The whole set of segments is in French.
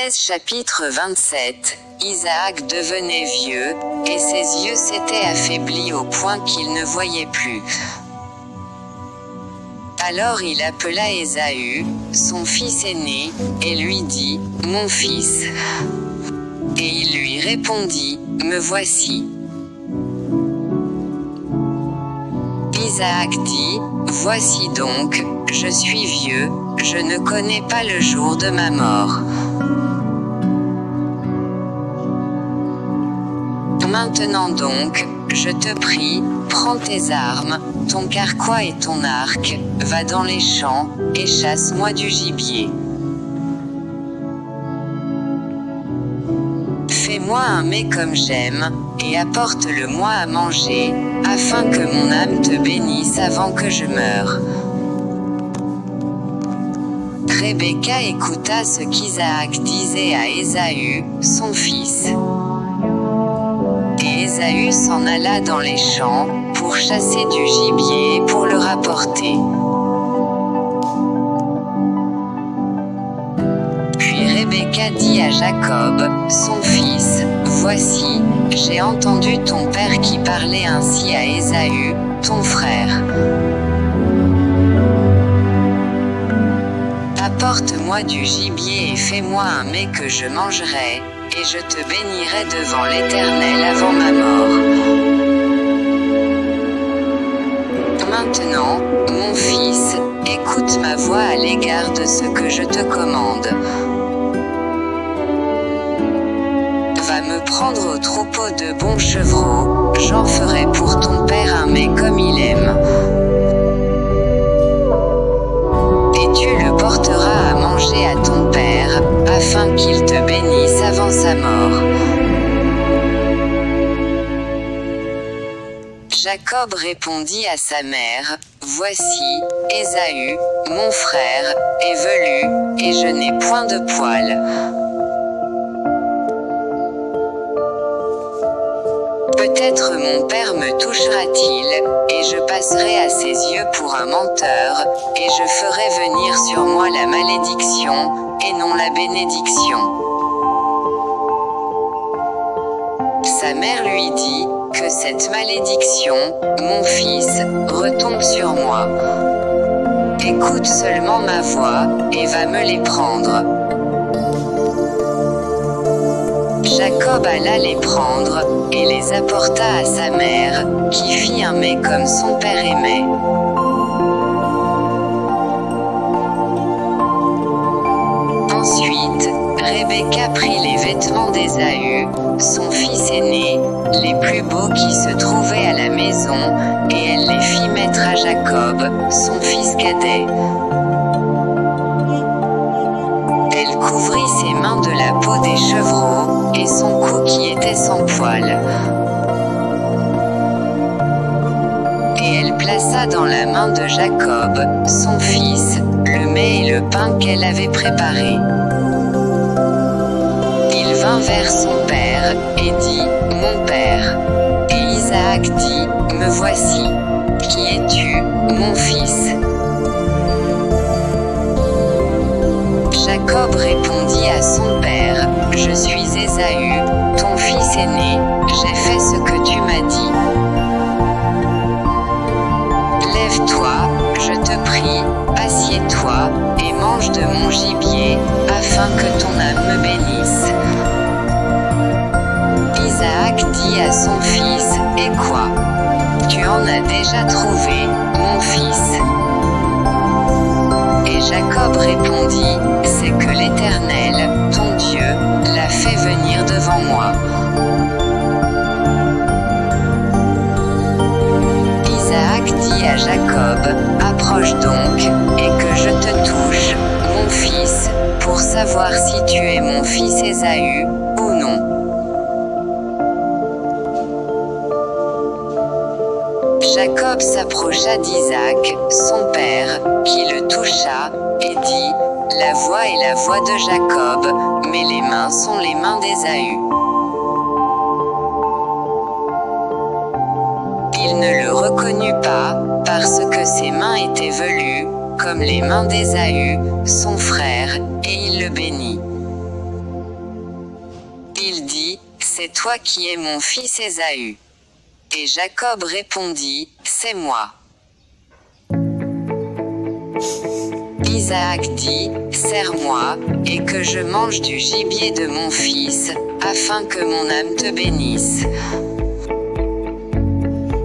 Genèse chapitre 27, Isaac devenait vieux, et ses yeux s'étaient affaiblis au point qu'il ne voyait plus. Alors il appela Ésaü, son fils aîné, et lui dit, « Mon fils. » Et il lui répondit, « Me voici. » Isaac dit, « Voici donc, je suis vieux, je ne connais pas le jour de ma mort. Maintenant donc, je te prie, prends tes armes, ton carquois et ton arc, va dans les champs, et chasse-moi du gibier. Fais-moi un mets comme j'aime, et apporte-le-moi à manger, afin que mon âme te bénisse avant que je meure. » Rebecca écouta ce qu'Isaac disait à Ésaü, son fils. Et Ésaü s'en alla dans les champs, pour chasser du gibier et pour le rapporter. Puis Rebecca dit à Jacob, son fils, « Voici, j'ai entendu ton père qui parlait ainsi à Ésaü, ton frère. Apporte-moi du gibier et fais-moi un mets que je mangerai, et je te bénirai devant l'Éternel avant ma mort. Maintenant, mon fils, écoute ma voix à l'égard de ce que je te commande. Va me prendre au troupeau de bons chevreaux, j'en ferai pour ton père un mets comme il aime. Et tu le porteras à manger à ton père, afin qu'il te bénisse avant sa mort. » Jacob répondit à sa mère, « Voici, Ésaü, mon frère, est velu, et je n'ai point de poil. Peut-être mon père me touchera-t-il, et je passerai à ses yeux pour un menteur, et je ferai venir sur moi la malédiction, et non la bénédiction. » Sa mère lui dit, « Que cette malédiction, mon fils, retombe sur moi. Écoute seulement ma voix, et va me les prendre. » Jacob alla les prendre, et les apporta à sa mère, qui fit un mets comme son père aimait. Ensuite, Rebecca prit les vêtements d'Ésaü, son fils aîné, les plus beaux qui se trouvaient à la maison, et elle les fit mettre à Jacob, son fils cadet. Elle couvrit ses mains de la peau des chevreaux, et son cou qui était sans poil. Et elle plaça dans la main de Jacob, son fils, le mets et le pain qu'elle avait préparé. Il vint vers son père, et dit, « Mon père. » Et Isaac dit, « Me voici. Qui es-tu, mon fils? » Jacob répondit à son père, « Je suis Ésaü, ton fils aîné, j'ai fait ce que tu m'as dit. Lève-toi, je te prie, assieds-toi, et mange de mon gibier, afin que ton âme me bénisse. » Isaac dit à son fils, « Et quoi? Tu en as déjà trouvé, mon fils. » Et Jacob répondit, « C'est que l'Éternel, ton Dieu, l'a fait venir devant moi. » Isaac dit à Jacob, « Approche donc, et que je te touche, mon fils, pour savoir si tu es mon fils Ésaü, ou non. » Jacob s'approcha d'Isaac, son père, qui le toucha, et dit, « La voix est la voix de Jacob, mais les mains sont les mains d'Ésaü. » Il ne le reconnut pas, parce que ses mains étaient velues, comme les mains d'Ésaü, son frère, et il le bénit. toi qui es mon fils Ésaü. Et Jacob répondit, c'est moi. Isaac dit, serre-moi, et que je mange du gibier de mon fils, afin que mon âme te bénisse.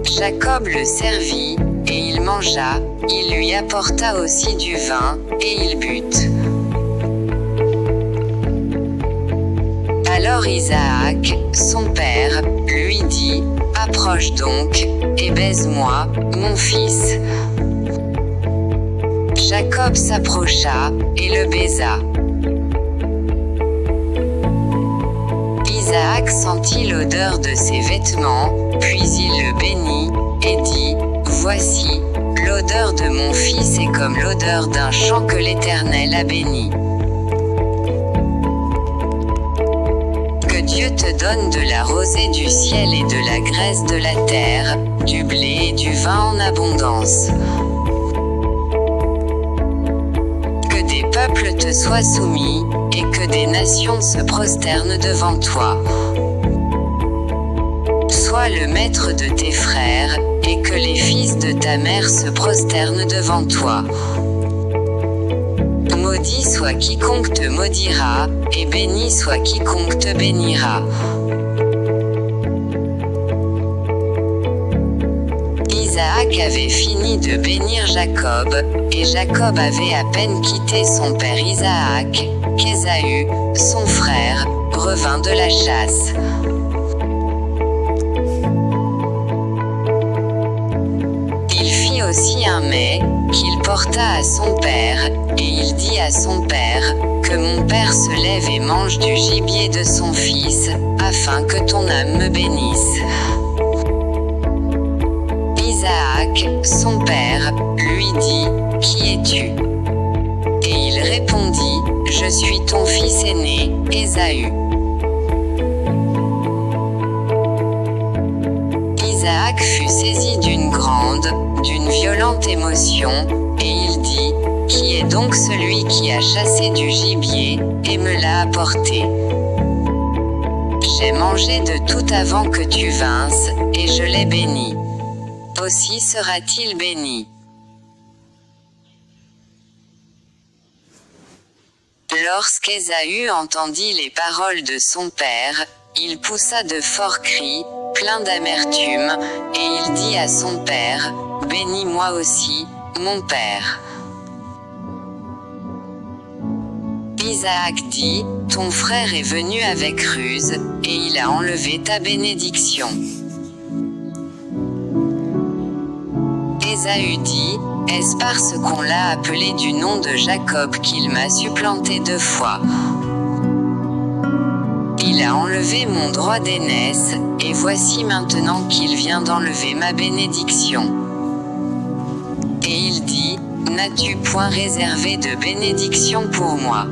Jacob le servit, et il mangea, il lui apporta aussi du vin, et il but. Alors Isaac, son père, lui dit, approche donc, et baise-moi, mon fils. Jacob s'approcha, et le baisa. Isaac sentit l'odeur de ses vêtements, puis il le bénit, et dit, voici, l'odeur de mon fils est comme l'odeur d'un champ que l'Éternel a béni. Que Dieu te donne de la rosée du ciel et de la graisse de la terre, du blé et du vin en abondance. Que des peuples te soient soumis, et que des nations se prosternent devant toi. Sois le maître de tes frères, et que les fils de ta mère se prosternent devant toi. Maudit soit quiconque te maudira, et béni soit quiconque te bénira. Isaac avait fini de bénir Jacob, et Jacob avait à peine quitté son père Isaac, qu'Ésaü, son frère, revint de la chasse. Il fit aussi un mets, qu'il porta à son père, et il dit à son père, que mon père se lève et mange du gibier de son fils, afin que ton âme me bénisse. Isaac, son père, lui dit, qui es-tu? Et il répondit, je suis ton fils aîné, Ésaü. Isaac fut saisi d'une violente émotion, et il dit, qui est donc celui qui a chassé du gibier, et me l'a apporté? J'ai mangé de tout avant que tu vinsses, et je l'ai béni. Aussi sera-t-il béni. Lorsqu'Ésaü entendit les paroles de son père, il poussa de forts cris, plein d'amertume, et il dit à son père, « Bénis-moi aussi, mon père. » Isaac dit, « Ton frère est venu avec ruse, et il a enlevé ta bénédiction. » Ésaü dit, « Est-ce parce qu'on l'a appelé du nom de Jacob qu'il m'a supplanté 2 fois? Il a enlevé mon droit d'aînesse, et voici maintenant qu'il vient d'enlever ma bénédiction. » Et il dit, « N'as-tu point réservé de bénédiction pour moi? »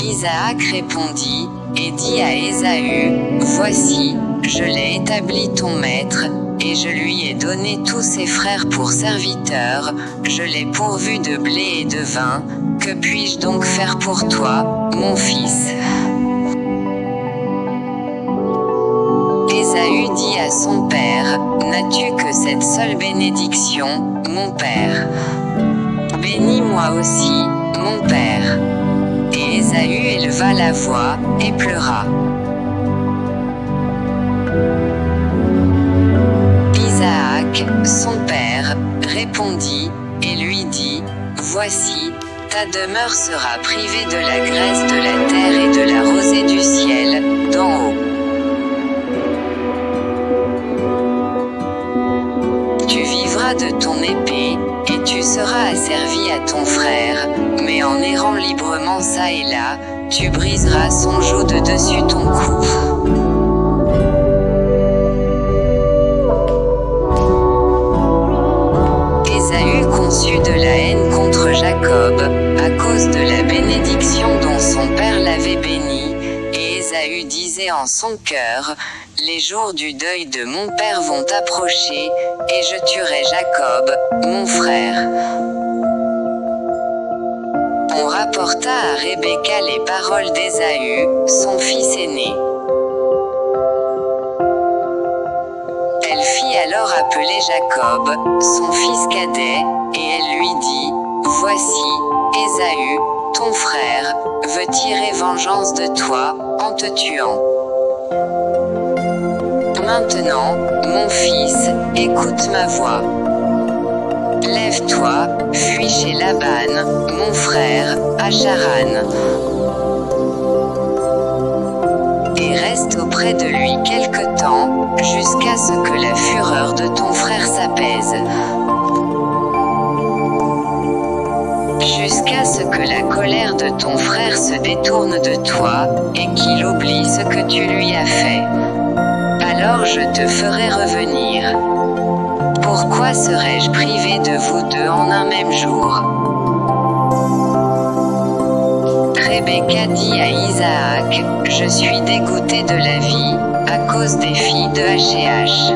Isaac répondit, et dit à Ésaü, « Voici, je l'ai établi ton maître, et je lui ai donné tous ses frères pour serviteurs, je l'ai pourvu de blé et de vin, que puis-je donc faire pour toi, mon fils? » Ésaü dit à son père, « N'as-tu que cette seule bénédiction, mon père? Bénis-moi aussi, mon père. » Et Ésaü éleva la voix, et pleura. Isaac, son père, répondit, et lui dit, « Voici, ta demeure sera privée de la graisse de la terre et de la rosée du ciel, d'en haut. Tu vivras de ton épée, et tu seras asservi à ton frère, mais en errant librement çà et là, tu briseras son joug de dessus ton cou. » Ésaü conçut de la haine contre Jacob, à cause de la bénédiction dont son père l'avait béni, et Ésaü disait en son cœur, « Les jours du deuil de mon père vont approcher, et je tuerai Jacob, mon frère. » On rapporta à Rebecca les paroles d'Ésaü, son fils aîné. Elle fit alors appeler Jacob, son fils cadet, et elle lui dit, voici, Ésaü, ton frère, veut tirer vengeance de toi, en te tuant. Maintenant, mon fils, écoute ma voix. Lève-toi, fuis chez Laban, mon frère, à Charan. Et reste auprès de lui quelque temps, jusqu'à ce que la fureur de ton frère s'apaise. Jusqu'à ce que la colère de ton frère se détourne de toi, et qu'il oublie ce que tu lui as fait. Alors je te ferai revenir. Pourquoi serais-je privé de vous deux en un même jour? Rebecca dit à Isaac, je suis dégoûtée de la vie, à cause des filles de H&H.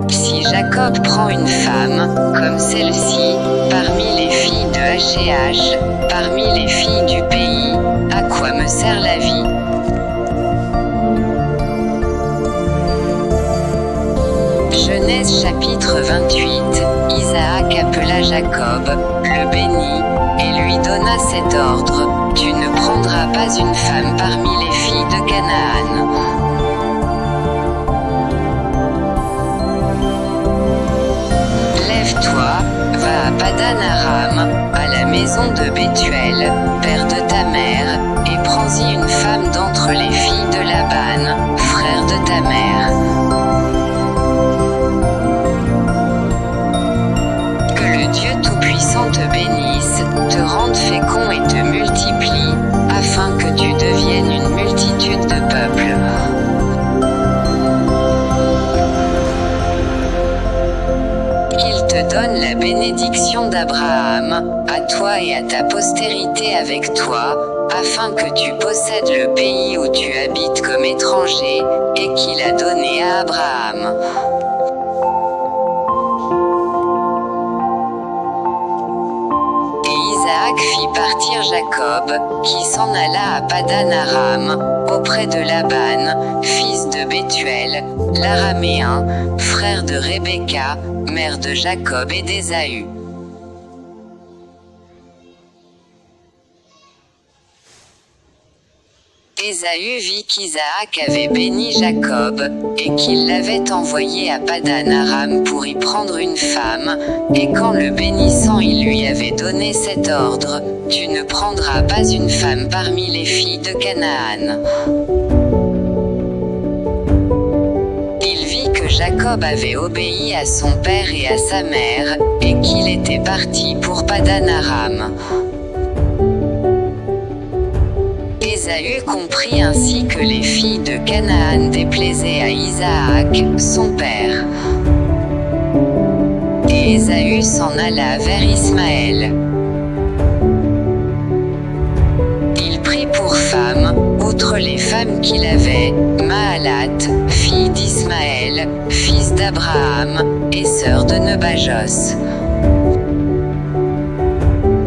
Si Jacob prend une femme, comme celle-ci, parmi les filles de H&H, parmi les filles du pays, à quoi me sert la vie? Genèse chapitre 28, Isaac appela Jacob, le bénit, et lui donna cet ordre, tu ne prendras pas une femme parmi les filles de Canaan. Lève-toi, va à Padan Aram, à la maison de Bethuel, père de ta mère, et prends-y une femme d'entre les filles de Laban, frère de ta mère. Dieu Tout-Puissant te bénisse, te rende fécond et te multiplie, afin que tu deviennes une multitude de peuples. Qu'il te donne la bénédiction d'Abraham, à toi et à ta postérité avec toi, afin que tu possèdes le pays où tu habites comme étranger, et qu'il a donné à Abraham. Isaac fit partir Jacob, qui s'en alla à Padan Aram, auprès de Laban, fils de Bethuel, l'Araméen, frère de Rebecca, mère de Jacob et d'Ésaü. Ésaü vit qu'Isaac avait béni Jacob, et qu'il l'avait envoyé à Padan Aram pour y prendre une femme, et qu'en le bénissant il lui avait donné cet ordre, tu ne prendras pas une femme parmi les filles de Canaan. Il vit que Jacob avait obéi à son père et à sa mère, et qu'il était parti pour Padan Aram. Ésaü comprit ainsi que les filles de Canaan déplaisaient à Isaac, son père. Et Ésaü s'en alla vers Ismaël. Il prit pour femme, outre les femmes qu'il avait, Mahalat, fille d'Ismaël, fils d'Abraham, et sœur de Nebajos.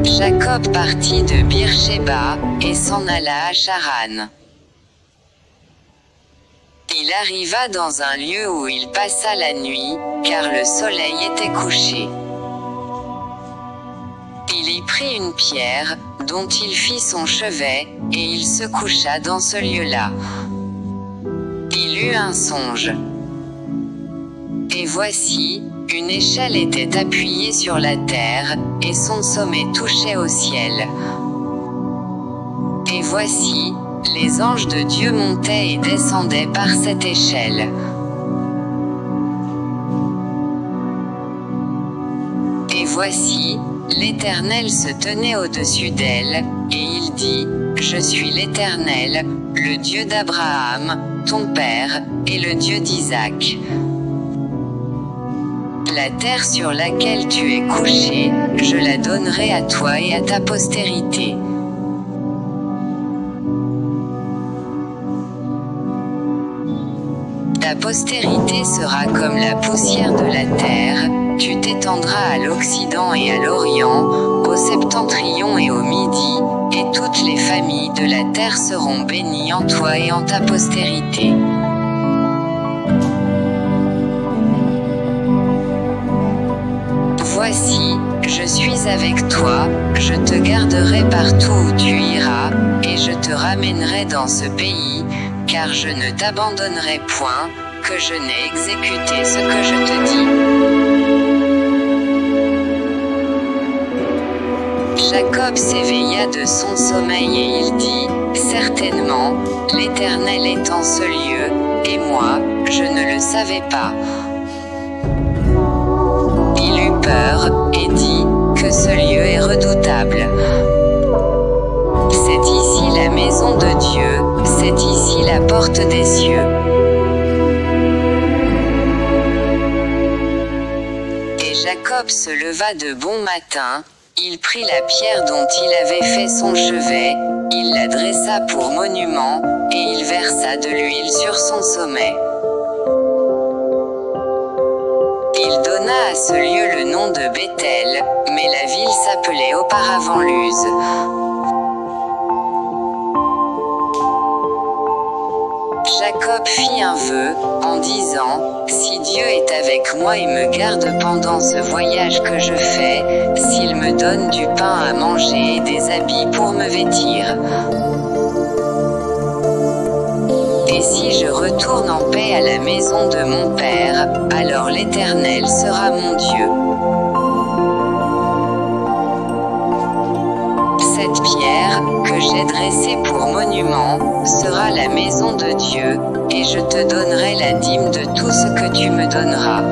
Jacob partit de Beersheba, et s'en alla à Charan. Il arriva dans un lieu où il passa la nuit, car le soleil était couché. Il y prit une pierre, dont il fit son chevet, et il se coucha dans ce lieu-là. Il eut un songe. Et voici, une échelle était appuyée sur la terre, et son sommet touchait au ciel. Et voici, les anges de Dieu montaient et descendaient par cette échelle. Et voici, l'Éternel se tenait au-dessus d'elle, et il dit, je suis l'Éternel, le Dieu d'Abraham, ton père, et le Dieu d'Isaac. La terre sur laquelle tu es couché, je la donnerai à toi et à ta postérité. Ta postérité sera comme la poussière de la terre, tu t'étendras à l'Occident et à l'Orient, au septentrion et au Midi, et toutes les familles de la terre seront bénies en toi et en ta postérité. Voici, je suis avec toi, je te garderai partout où tu iras, et je te ramènerai dans ce pays, car je ne t'abandonnerai point, que je n'ai exécuté ce que je te dis. Jacob s'éveilla de son sommeil et il dit, certainement, l'Éternel est en ce lieu, et moi, je ne le savais pas. Il eut peur, et dit, que ce lieu est redoutable. C'est ici la maison de Dieu, c'est ici la porte des cieux. Et Jacob se leva de bon matin, il prit la pierre dont il avait fait son chevet, il la dressa pour monument, et il versa de l'huile sur son sommet. Il donna à ce lieu le nom de Béthel, mais la ville s'appelait auparavant Luz. Jacob fit un vœu, en disant, si Dieu est avec moi et me garde pendant ce voyage que je fais, s'il me donne du pain à manger et des habits pour me vêtir, et si je retourne en paix à la maison de mon Père, alors l'Éternel sera mon Dieu. Cette pierre, que j'ai dressée pour monument, sera la maison de Dieu, et je te donnerai la dîme de tout ce que tu me donneras.